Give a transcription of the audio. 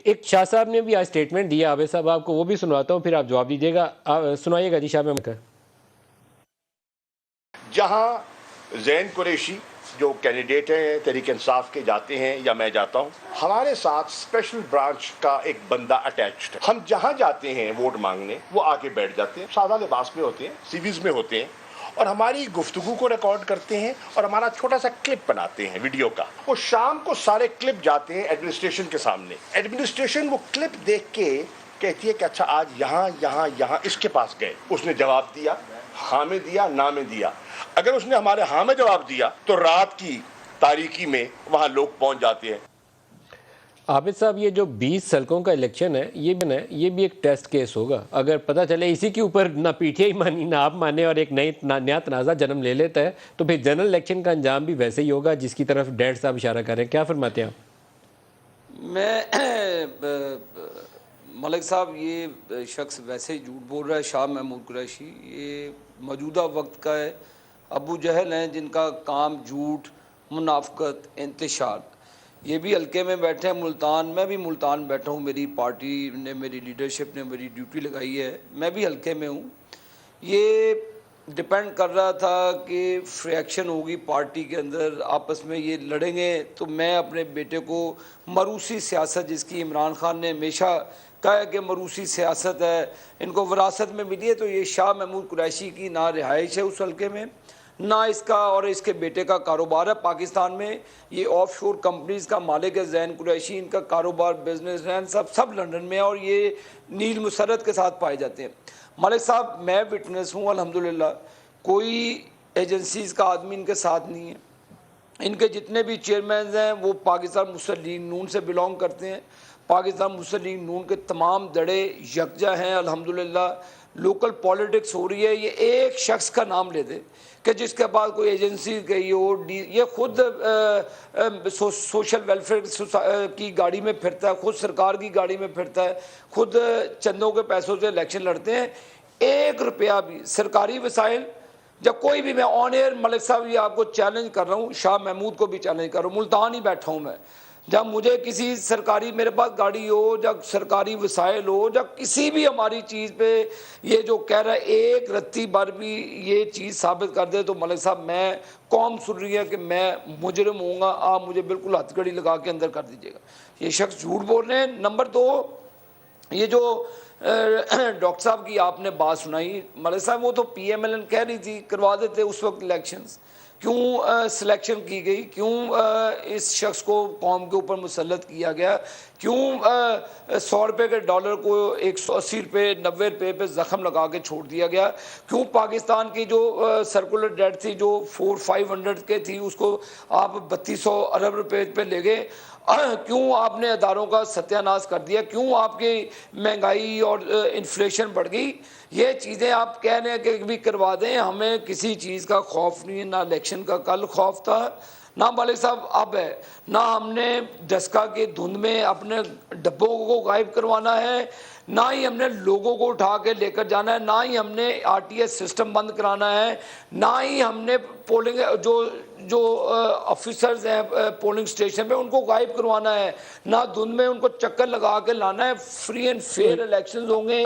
ایک شاہ صاحب نے بھی آج سٹیٹمنٹ دیا، عابد صاحب آپ کو وہ بھی سنواتا ہوں، پھر آپ جواب دیجیے گا۔ سنائیے گا جی شاہ محمود کا۔ جہاں زین قریشی جو کینڈیڈیٹ ہیں تحریک انصاف کے جاتے ہیں یا میں جاتا ہوں، ہمارے ساتھ اسپیشل برانچ کا ایک بندہ اٹیچڈ ہے۔ ہم جہاں جاتے ہیں ووٹ مانگنے، وہ آگے بیٹھ جاتے ہیں، سادہ لباس میں ہوتے ہیں، سیویز میں ہوتے ہیں، اور ہماری گفتگو کو ریکارڈ کرتے ہیں اور ہمارا چھوٹا سا کلپ بناتے ہیں ویڈیو کا۔ وہ شام کو سارے کلپ جاتے ہیں ایڈمنسٹریشن کے سامنے۔ ایڈمنسٹریشن وہ کلپ دیکھ کے کہتی ہے کہ اچھا آج یہاں یہاں یہاں اس کے پاس گئے، اس نے جواب دیا، ہاں میں دیا، نہ میں دیا۔ اگر اس نے ہمارے ہاں میں جواب دیا تو رات کی تاریکی میں وہاں لوگ پہنچ جاتے ہیں۔ عابد صاحب یہ جو 20 سلکوں کا الیکشن ہے یہ بھی ایک ٹیسٹ کیس ہوگا۔ اگر پتہ چلے اسی کے اوپر نہ پی ٹی آئی مانی نہ آپ مانے اور ایک نیا تنازع جنم لے لیتا ہے، تو پھر جنرل الیکشن کا انجام بھی ویسے ہی ہوگا جس کی طرف ڈیڈ صاحب اشارہ کر رہے ہیں۔ کیا فرماتے ہیں آپ؟ میں ملک صاحب یہ شخص ویسے ہی جھوٹ بول رہا ہے، شاہ محمود قریشی، یہ موجودہ وقت کا ہے۔ ابو جہل ہیں جن کا کام جھوٹ، منافقت، انتشار۔ یہ بھی حلقے میں بیٹھے ہیں ملتان، میں بھی ملتان بیٹھا ہوں، میری پارٹی نے، میری لیڈرشپ نے میری ڈیوٹی لگائی ہے، میں بھی حلقے میں ہوں۔ یہ ڈپینڈ کر رہا تھا کہ فریکشن ہوگی پارٹی کے اندر، آپس میں یہ لڑیں گے، تو میں اپنے بیٹے کو موروثی سیاست، جس کی عمران خان نے ہمیشہ کہا ہے کہ موروثی سیاست ہے، ان کو وراثت میں ملی ہے، تو یہ شاہ محمود قریشی کی نہ رہائش ہے اس حلقے میں، نہ اس کا اور اس کے بیٹے کا کاروبار ہے پاکستان میں۔ یہ آف شور کمپنیز کا مالک ہے زین قریشی، ان کا کاروبار، بزنس مین سب لندن میں ہے، اور یہ نیل مسرت کے ساتھ پائے جاتے ہیں۔ ملک صاحب میں وٹنس ہوں الحمدللہ، کوئی ایجنسیز کا آدمی ان کے ساتھ نہیں ہے۔ ان کے جتنے بھی چیئرمینز ہیں وہ پاکستان مسلم لیگ نون سے بلونگ کرتے ہیں۔ پاکستان مسلم لیگ نون کے تمام دڑے یکجا ہیں الحمدللہ۔ لوکل پالیٹکس ہو رہی ہے، یہ ایک شخص کا نام لے دیں کہ جس کے پاس کوئی ایجنسی گئی ہو، یہ خود سوشل ویلفیئر کی گاڑی میں پھرتا ہے، خود سرکار کی گاڑی میں پھرتا ہے، خود چندوں کے پیسوں سے الیکشن لڑتے ہیں۔ 1 روپیہ بھی سرکاری وسائل، جب کوئی بھی، میں آن ایئر ملک صاحب یہ آپ کو چیلنج کر رہا ہوں، شاہ محمود کو بھی چیلنج کر رہا ہوں، ملتان ہی بیٹھا ہوں میں، جب مجھے کسی سرکاری، میرے پاس گاڑی ہو، جب سرکاری وسائل ہو، جب کسی بھی ہماری چیز پہ یہ جو کہہ رہا ہے 1 رتی بھر بھی یہ چیز ثابت کر دے، تو ملک صاحب میں قوم سن رہی ہے کہ میں مجرم ہوں گا، آپ مجھے بالکل ہتھ کڑی لگا کے اندر کر دیجیے گا۔ یہ شخص جھوٹ بول رہے ہیں۔ نمبر 2، یہ جو ڈاکٹر صاحب کی آپ نے بات سنائی، ملک صاحب وہ تو پی ایم ایل این کہہ رہی تھی کروا دیتے اس وقت الیکشنز، کیوں سلیکشن کی گئی، کیوں اس شخص کو قوم کے اوپر مسلط کیا گیا، کیوں 100 روپے کے ڈالر کو 180 روپے 90 روپے پہ زخم لگا کے چھوڑ دیا گیا، کیوں پاکستان کی جو سرکولر ڈیٹ تھی جو 400-500 کے تھی اس کو آپ 3200 ارب روپے پہ لے گئے، کیوں آپ نے اداروں کا ستیہ ناش کر دیا، کیوں آپ کی مہنگائی اور انفلیشن بڑھ گئی۔ یہ چیزیں آپ کہہ رہے ہیں کہ بھی کروا دیں، ہمیں کسی چیز کا خوف نہیں ہے، نہ الیکشن کا کل خوف تھا، نہ ملک صاحب اب ہے، نہ ہم نے ڈسکا کی دھند میں اپنے ڈبوں کو غائب کروانا ہے، نہ ہی ہم نے لوگوں کو اٹھا کے لے کر جانا ہے، نہ ہی ہم نے آر ٹی ایس سسٹم بند کرانا ہے، نہ ہی ہم نے پولنگ جو آفیسرز ہیں پولنگ سٹیشن پہ ان کو غائب کروانا ہے، نہ دھند میں ان کو چکر لگا کے لانا ہے۔ فری اینڈ فیئر الیکشنز ہوں گے،